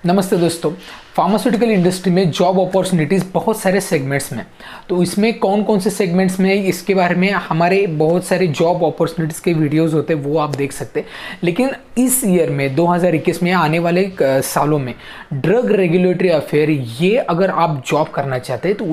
नमस्ते दोस्तों। Pharmaceutical industry में जॉब अपॉर्चुनिटीज़ बहुत सारे सेगमेंट्स में, तो इसमें कौन कौन से सेगमेंट्स में इसके बारे में हमारे बहुत सारे जॉब अपॉर्चुनिटीज़ के वीडियोस होते हैं, वो आप देख सकते हैं। लेकिन इस ईयर में 2021 में आने वाले सालों में ड्रग रेगुलेटरी अफेयर, ये अगर आप जॉब करना चाहते हैं तो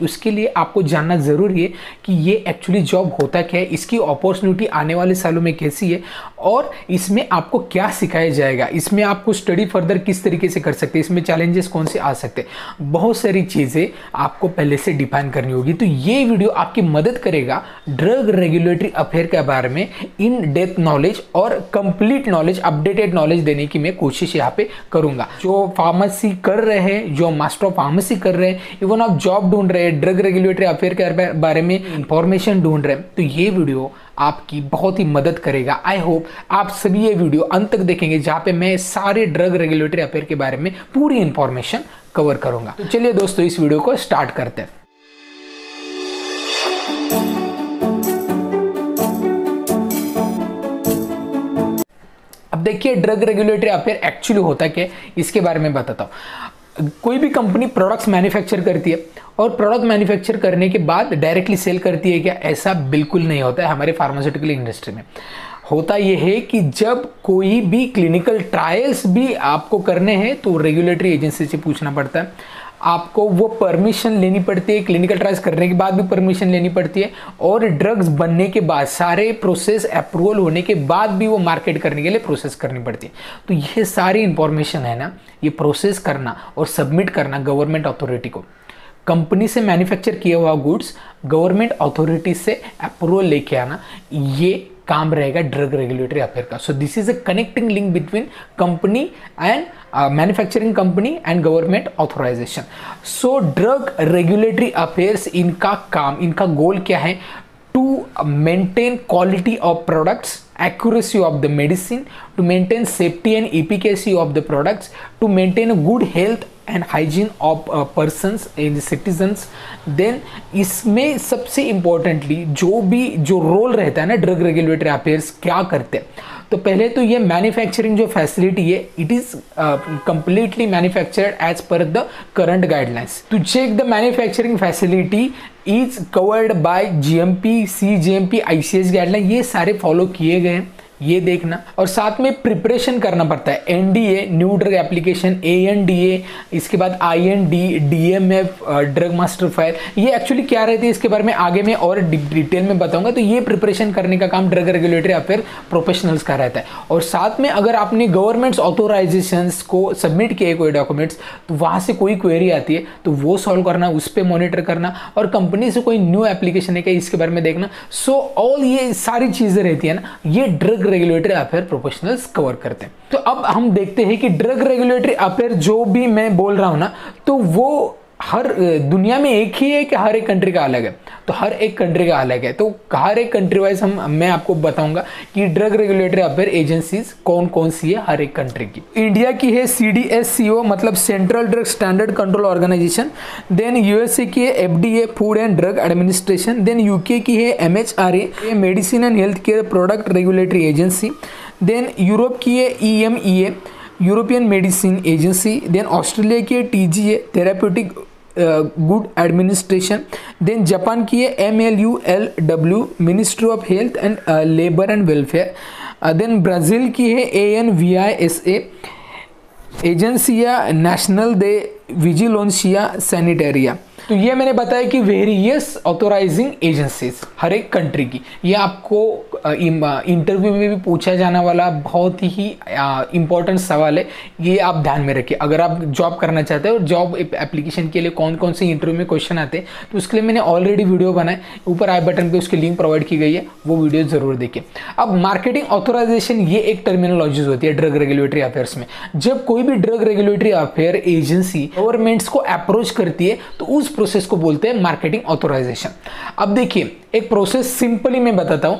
उसके लिए आपको जानना ज़रूरी है कि ये एक्चुअली जॉब होता क्या है, इसकी अपॉर्चुनिटी आने वाले सालों में कैसी है और इसमें आपको क्या सिखाया जाएगा, इसमें आपको स्टडी फर्दर किस तरीके से कर सकते हैं, इसमें चैलेंजेस कौन से आ सकते हैं, बहुत सारी चीज़ें आपको पहले से डिफाइन करनी होगी। तो ये वीडियो आपकी मदद करेगा ड्रग रेगुलेटरी अफेयर के बारे में इन डेप्थ नॉलेज और कंप्लीट नॉलेज, अपडेटेड नॉलेज देने की मैं कोशिश यहाँ पे करूंगा। जो फार्मेसी कर रहे हैं, जो मास्टर ऑफ फार्मेसी कर रहे हैं, इवन आप जॉब ढूंढ रहे हैं, ड्रग रेगुलेटरी अफेयर के बारे में इंफॉर्मेशन ढूंढ रहे हैं, तो ये वीडियो आपकी बहुत ही मदद करेगा। आई होप आप सभी ये वीडियो अंत तक देखेंगे, जहाँ पे मैं सारे ड्रग रेगुलेटरी अफेयर के बारे में पूरी इंफॉर्मेशन कवर करूंगा। तो चलिए दोस्तों, इस वीडियो को स्टार्ट करते हैं। अब देखिए, ड्रग रेगुलेटरी अफेयर एक्चुअली होता क्या है, इसके बारे में बताता हूँ। कोई भी कंपनी प्रोडक्ट्स मैन्युफैक्चर करती है और प्रोडक्ट मैन्युफैक्चर करने के बाद डायरेक्टली सेल करती है क्या? ऐसा बिल्कुल नहीं होता है हमारे फार्मास्यूटिकल इंडस्ट्री में। होता यह है कि जब कोई भी क्लिनिकल ट्रायल्स भी आपको करने हैं तो रेगुलेटरी एजेंसी से पूछना पड़ता है, आपको वो परमिशन लेनी पड़ती है, क्लिनिकल ट्रायल्स करने के बाद भी परमिशन लेनी पड़ती है और ड्रग्स बनने के बाद सारे प्रोसेस अप्रूवल होने के बाद भी वो मार्केट करने के लिए प्रोसेस करनी पड़ती है। तो ये सारी इंफॉर्मेशन है ना, ये प्रोसेस करना और सबमिट करना गवर्नमेंट अथॉरिटी को, कंपनी से मैन्युफैक्चर किया हुआ गुड्स गवर्नमेंट अथॉरिटी से अप्रूवल लेके आना, ये काम रहेगा ड्रग रेगुलेटरी अफेयर का। So this is a connecting link between company and manufacturing company and government authorisation. So drug regulatory affairs, इनका काम, इनका गोल क्या है? To maintain quality of products, accuracy of the medicine, to maintain safety and efficacy of the products, to maintain a good health and hygiene of persons and citizens. Then इसमें सबसे importantly जो role रहता है ना, drug regulatory affairs क्या करते हैं, तो पहले तो ये मैन्युफैक्चरिंग जो फैसिलिटी है, it is completely manufactured as per the current guidelines. To check the manufacturing facility is covered by GMP, cGMP, ICS guideline, ये सारे फॉलो किए गए हैं, ये देखना। और साथ में प्रिपरेशन करना पड़ता है, एनडीए न्यू ड्रग एप्लीकेशन, एएनडीए, इसके बाद IND, DMF drug master file, ये एक्चुअली क्या रहती है इसके बारे में आगे मैं और डिटेल में बताऊंगा। तो ये प्रिपरेशन करने का काम ड्रग रेगुलेटरी अफेयर प्रोफेशनल्स का रहता है। और साथ में अगर आपने गवर्नमेंट्स ऑथोराइजेशंस को सबमिट किए कोई डॉक्यूमेंट्स, तो वहाँ से कोई क्वेरी आती है तो वो सॉल्व करना, उस पर मॉनिटर करना, और कंपनी से कोई न्यू एप्लीकेशन है क्या इसके बारे में देखना। सो ऑल ये सारी चीज़ें रहती है ना, ये drug regulatory affair professionals cover करते हैं। तो अब हम देखते हैं कि ड्रग रेगुलेटरी अफेयर जो भी मैं बोल रहा हूं ना, तो वो हर दुनिया में एक ही है कि हर एक कंट्री का अलग है? तो हर एक कंट्री का अलग है। तो हर एक कंट्री वाइज मैं आपको बताऊंगा कि ड्रग रेगुलेटरी अफेयर एजेंसीज कौन कौन सी है हर एक कंट्री की। इंडिया की है CDSCO, मतलब central drug standard control organisation. Then USA की है FDA, food and drug administration. Then UK की है MHRA, medicine and health care product regulatory agency. Then Europe की है EMEA, European medicine agency. Then Australia की है TGA, therapeutic good administration. Then Japan की है MLULW, ministry of health and labour and welfare. Then Brazil की है ANVISA, एजेंसिया national दे विजिलेंसिया सैनिटेरिया। तो ये मैंने बताया कि वेरियस ऑथोराइजिंग एजेंसीज हर एक कंट्री की। ये आपको इंटरव्यू में भी पूछा जाने वाला बहुत ही इंपॉर्टेंट सवाल है, ये आप ध्यान में रखिए। अगर आप जॉब करना चाहते हो, जॉब एप्लीकेशन के लिए कौन कौन से इंटरव्यू में क्वेश्चन आते हैं, तो उसके लिए मैंने ऑलरेडी वीडियो बनाए, ऊपर आई बटन पे उसकी लिंक प्रोवाइड की गई है, वो वीडियो जरूर देखिए। अब मार्केटिंग ऑथोराइजेशन, ये एक टर्मिनोलॉजीज होती है ड्रग रेगुलेटरी अफेयर्स में। जब कोई भी drug regulatory affair agency governments को अप्रोच करती है तो उस प्रोसेस को बोलते हैं मार्केटिंग ऑथोराइजेशन। अब देखिए, एक प्रोसेस सिंपली मैं बताता हूं।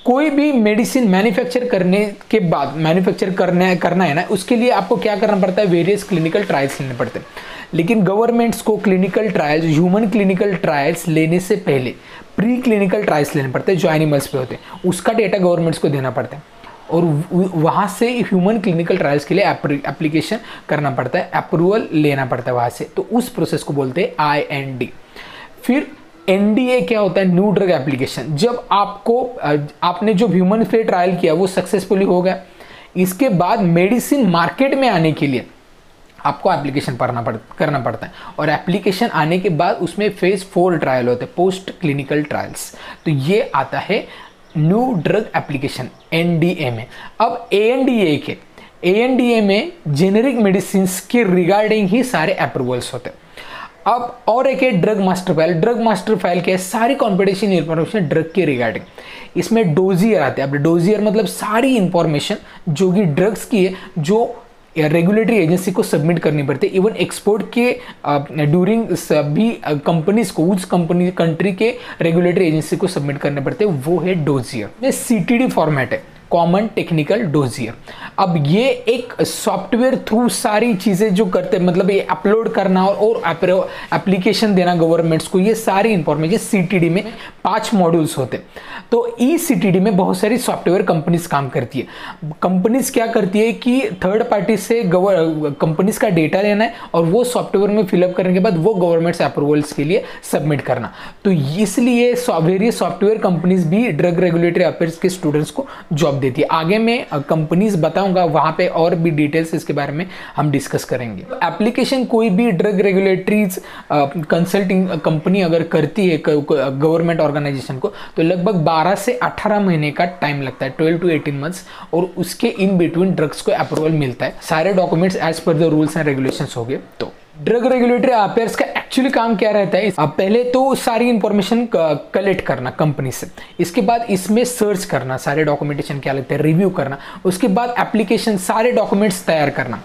कोई भी मेडिसिन मैन्युफैक्चर करने के बाद, मैन्युफैक्चर करना है ना, उसके लिए आपको क्या करना पड़ता है? वेरियस क्लिनिकल ट्रायल्स लेने पड़ते हैं। लेकिन गवर्नमेंट्स को clinical trials, human clinical trials लेने से पहले प्री क्लिनिकल ट्रायल्स लेने पड़ते हैं जो एनिमल्स पे होते हैं, उसका डेटा गवर्नमेंट्स को देना पड़ता है। और वहाँ से ह्यूमन क्लिनिकल ट्रायल्स के लिए एप्लीकेशन करना पड़ता है, अप्रूवल लेना पड़ता है वहाँ से, तो उस प्रोसेस को बोलते हैं IND। फिर NDA क्या होता है, न्यू ड्रग एप्लीकेशन। जब आपने जो ह्यूमन पे ट्रायल किया वो सक्सेसफुली हो गया, इसके बाद मेडिसिन मार्केट में आने के लिए आपको एप्लीकेशन करना पड़ता है, और एप्लीकेशन आने के बाद उसमें फेज 4 ट्रायल होते हैं, पोस्ट क्लिनिकल ट्रायल्स। तो ये आता है न्यू ड्रग एप्लीकेशन NDA में। अब ANDA में जेनेरिक मेडिसिन के रिगार्डिंग ही सारे अप्रूवल्स होते हैं। अब और एक है drug master file. Drug master file क्या है, सारी कॉम्पिटिशन इंफॉर्मेशन ड्रग के रिगार्डिंग, इसमें डोजियर आते हैं। अब डोजियर मतलब सारी इंफॉर्मेशन जो कि ड्रग्स की है, जो रेगुलेटरी एजेंसी को सबमिट करनी पड़ती है। इवन एक्सपोर्ट के ड्यूरिंग सभी कंपनीज को उस कंट्री के रेगुलेटरी एजेंसी को सबमिट करने पड़ते हैं, वो है डोजियर। ये CTD फॉर्मेट है, कॉमन टेक्निकल डोजियर। अब ये एक सॉफ्टवेयर थ्रू सारी चीज़ें जो करते हैं, मतलब ये अपलोड करना और एप्लीकेशन देना गवर्नमेंट्स को, ये सारी इंफॉर्मेशन CTD में 5 मॉड्यूल्स होते हैं। तो CTD में बहुत सारी सॉफ्टवेयर कंपनीज काम करती है। कंपनीज क्या करती है कि थर्ड पार्टी से कंपनीज का डेटा लेना है और वो सॉफ्टवेयर में फिलअप करने के बाद वो गवर्नमेंट्स अप्रूवल्स के लिए सबमिट करना। तो इसलिए वेरियस सॉफ्टवेयर कंपनीज भी ड्रग रेगुलेटरी अफेयर्स के स्टूडेंट्स को जॉब देती है। आगे मैं कंपनीज बताऊंगा, वहां पे और भी डिटेल्स इसके बारे में हम डिस्कस करेंगे। एप्लीकेशन कोई भी ड्रग रेगुलेटरीज कंसल्टिंग कंपनी अगर करती है गवर्नमेंट ऑर्गेनाइजेशन को, तो लगभग 12 से 18 महीने का टाइम लगता है, 12 to 18 मंथ्स, और उसके इन बिटवीन ड्रग्स को अप्रूवल मिलता है। सारे documents as per the rules and regulations हो गए। तो ड्रग रेगुलेटरी अफेयर्स का एक्चुअली काम क्या रहता है, अब पहले तो सारी इंफॉर्मेशन कलेक्ट करना कंपनी से, इसके बाद इसमें सर्च करना, सारे डॉक्यूमेंटेशन क्या लगते हैं, रिव्यू करना, उसके बाद एप्लीकेशन सारे डॉक्यूमेंट्स तैयार करना,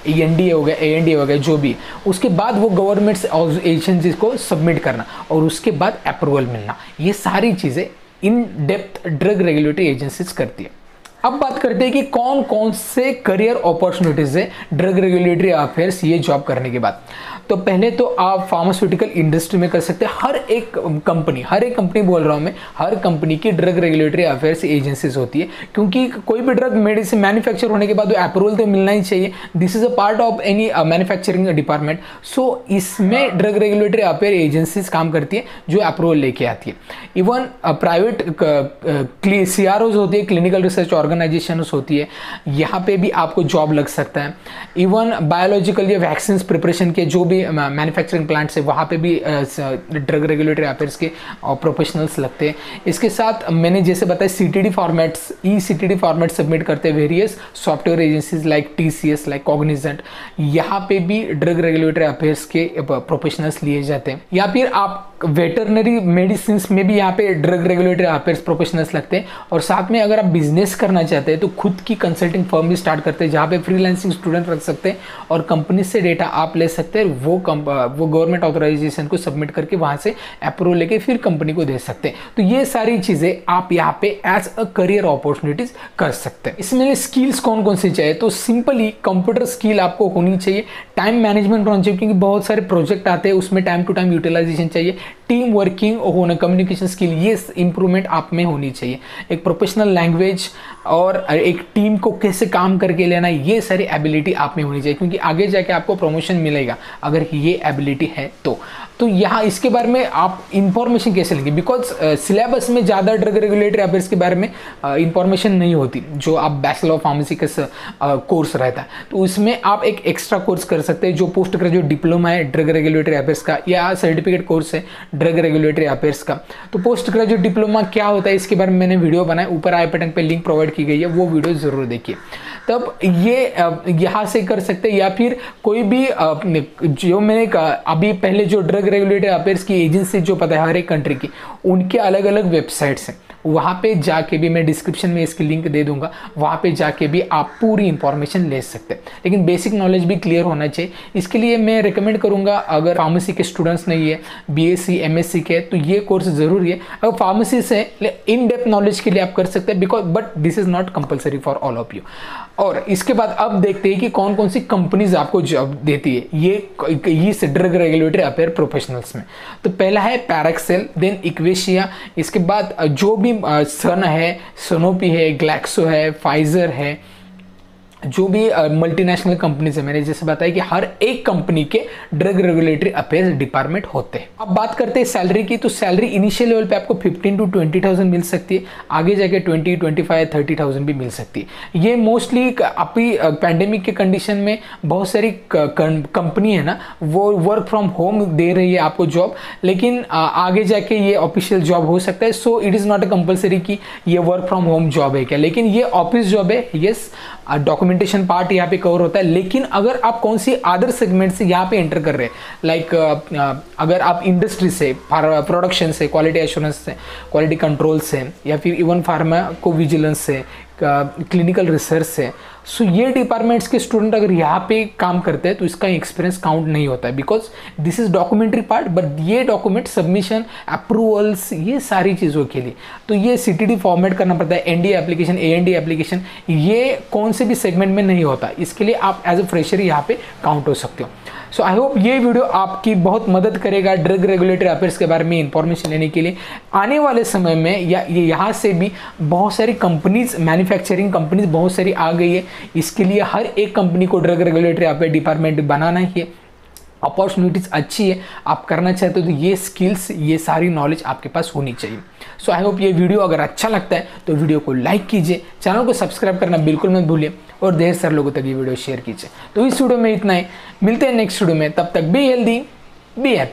ANDA हो गया, ANDA हो गया, जो भी, उसके बाद वो गवर्नमेंट्स एजेंसीज को सबमिट करना और उसके बाद अप्रूवल मिलना। ये सारी चीज़ें in depth drug regulatory agencies करती है। अब बात करते हैं कि कौन कौन से करियर अपॉर्चुनिटीज है ड्रग रेगुलेटरी अफेयर्स ये जॉब करने के बाद। तो पहले तो आप फार्मास्यूटिकल इंडस्ट्री में कर सकते हैं। हर एक कंपनी बोल रहा हूँ मैं, हर कंपनी की ड्रग रेगुलेटरी अफेयर्स एजेंसीज होती है, क्योंकि कोई भी ड्रग मेडिसिन मैन्युफैक्चर होने के बाद वो अप्रूवल तो मिलना ही चाहिए। This is a part of any manufacturing department. So इसमें ड्रग रेगुलेटरी अफेयर एजेंसीज काम करती है जो अप्रूवल लेके आती है। इवन प्राइवेट CROs होती है, क्लिनिकल रिसर्च ऑर्गेनाइजेशन होती है, यहाँ पे भी आपको जॉब लग सकता है। इवन बायोलॉजिकल या वैक्सीन प्रिपरेशन के जो भी मैन्युफैक्चरिंग प्लांट्स है, वहाँ पे भी ड्रग रेगुलेटरी अफेयर्स के प्रोफेशनल्स लगते हैं। इसके साथ मैंने जैसे बताया CTD formats, CTD format submit करते हैं various software agencies like TCS, like Cognizant, यहाँ पे भी ड्रग रेगुलेटरी अफेयर्स के प्रोफेशनल्स लिए जाते हैं। या फिर आप वेटरनरी मेडिसिन में भी यहाँ पे ड्रग रेगुलेटरी अफेयर्स प्रोफेशनल्स लगते हैं। और साथ में अगर आप बिजनेस करना चाहते हैं तो खुद की कंसल्टिंग फर्म भी स्टार्ट करते हैं, जहाँ पे फ्रीलांसिंग स्टूडेंट रख सकते हैं और कंपनी से डेटा आप ले सकते हैं। वो गवर्नमेंट ऑथराइजेशन को सबमिट करके वहाँ से अप्रूवल लेके फिर कंपनी को दे सकते हैं। तो ये सारी चीज़ें आप यहाँ पे एज अ करियर अपॉर्चुनिटीज कर सकते हैं। इसमें स्किल्स कौन कौन सी चाहिए, तो सिंपली कंप्यूटर स्किल आपको होनी चाहिए, टाइम मैनेजमेंट होना चाहिए, क्योंकि बहुत सारे प्रोजेक्ट आते हैं उसमें टाइम टू टाइम यूटिलाइजेशन चाहिए, टीम वर्किंग होना, कम्युनिकेशन स्किल, ये इंप्रूवमेंट आप में होनी चाहिए, एक प्रोफेशनल लैंग्वेज और एक टीम को कैसे काम करके लेना, ये सारी एबिलिटी आप में होनी चाहिए, क्योंकि आगे जाके आपको प्रमोशन मिलेगा अगर ये एबिलिटी है तो यहाँ इसके बारे में आप इंफॉर्मेशन कैसे लेंगे, बिकॉज सिलेबस में ज़्यादा ड्रग रेगुलेटरी अफेयर्स के बारे में इंफॉर्मेशन नहीं होती। जो आप बैचलर ऑफ फार्मेसी का कोर्स रहता है तो उसमें आप एक एक्स्ट्रा कोर्स कर सकते हैं, जो पोस्ट ग्रेजुएट डिप्लोमा है ड्रग रेगुलेटरी अफेयर्स का, या सर्टिफिकेट कोर्स है ड्रग रेगुलेटरी अफेयर्स का। तो पोस्ट ग्रेजुएट डिप्लोमा क्या होता है इसके बारे में मैंने वीडियो बनाया, ऊपर आई बटन पे लिंक प्रोवाइड की गई है, वो वीडियो जरूर देखिए। तब ये यहाँ से कर सकते हैं, या फिर कोई भी जो मैंने अभी पहले जो ड्रग रेगुलेटरी अफेयर्स की एजेंसी जो पता है हर एक कंट्री की, उनके अलग अलग वेबसाइट्स हैं, वहाँ पे जाके भी मैं डिस्क्रिप्शन में इसकी लिंक दे दूंगा, वहाँ पे जाके भी आप पूरी इंफॉर्मेशन ले सकते हैं। लेकिन बेसिक नॉलेज भी क्लियर होना चाहिए। इसके लिए मैं रिकमेंड करूँगा, अगर फार्मेसी के स्टूडेंट्स नहीं है, BSc MSc के, तो ये कोर्स ज़रूरी है। अगर फार्मेसी से इन डेप्थ नॉलेज के लिए आप कर सकते हैं, because but this is not compulsory for all of you. और इसके बाद अब देखते हैं कि कौन कौन सी कंपनीज आपको जॉब देती है ये इस ड्रग रेगुलेटरी अफेयर प्रोफेशनल्स में। तो पहला है पैराक्सेल, देन इक्वेशिया, इसके बाद जो भी भी सन है, सनोपी है, ग्लैक्सो है, फाइजर है, जो भी मल्टीनेशनल कंपनीज है, मैंने जैसे बताया कि हर एक कंपनी के ड्रग रेगुलेटरी अफेयर्स डिपार्टमेंट होते हैं। अब बात करते हैं सैलरी की, तो सैलरी इनिशियल लेवल पे आपको 15 to 20,000 मिल सकती है, आगे जाके 20, 25, 30,000 भी मिल सकती है। ये मोस्टली अभी पैंडेमिक के कंडीशन में बहुत सारी कंपनी है ना, वो वर्क फ्रॉम होम दे रही है आपको जॉब, लेकिन आगे जाके ये ऑफिशियल जॉब हो सकता है। So it is not a compulsory कि ये वर्क फ्रॉम होम जॉब है क्या, लेकिन ये ऑफिस जॉब है। यस, डॉक्यूमेंटेशन पार्ट यहाँ पे कवर होता है, लेकिन अगर आप कौन सी अदर सेगमेंट से यहाँ पे एंटर कर रहे हैं, लाइक अगर आप इंडस्ट्री से, प्रोडक्शन से, क्वालिटी एश्योरेंस से, क्वालिटी कंट्रोल से, या फिर इवन फार्माको विजिलेंस से, क्लिनिकल रिसर्च से, सो ये डिपार्टमेंट्स के स्टूडेंट अगर यहाँ पे काम करते हैं तो इसका एक्सपीरियंस काउंट नहीं होता है, because this is documentary part. But ये डॉक्यूमेंट सबमिशन, अप्रूवल्स, ये सारी चीज़ों के लिए तो ये CTD फॉर्मेट करना पड़ता है, NDA एप्लीकेशन, ANDA एप्लीकेशन, ये कौन से भी सेगमेंट में नहीं होता। इसके लिए आप एज अ फ्रेशर यहाँ पे काउंट हो सकते हो। सो आई होप ये वीडियो आपकी बहुत मदद करेगा ड्रग रेगुलेटरी अफेयर्स के बारे में इंफॉर्मेशन लेने के लिए। आने वाले समय में यहाँ से भी बहुत सारी कंपनीज, मैन्युफैक्चरिंग कंपनीज बहुत सारी आ गई है। इसके लिए हर एक कंपनी को ड्रग रेगुलेटरी अफेयर डिपार्टमेंट बनाना ही है। अपॉर्चुनिटीज़ अच्छी है, आप करना चाहते हो तो ये स्किल्स, ये सारी नॉलेज आपके पास होनी चाहिए। सो आई होप ये वीडियो अगर अच्छा लगता है तो वीडियो को लाइक कीजिए, चैनल को सब्सक्राइब करना बिल्कुल मत भूलिए, और ढेर सारे लोगों तक ये वीडियो शेयर कीजिए। तो इस वीडियो में इतना ही, मिलते हैं नेक्स्ट वीडियो में, तब तक बी हेल्दी, बी हैप्पी।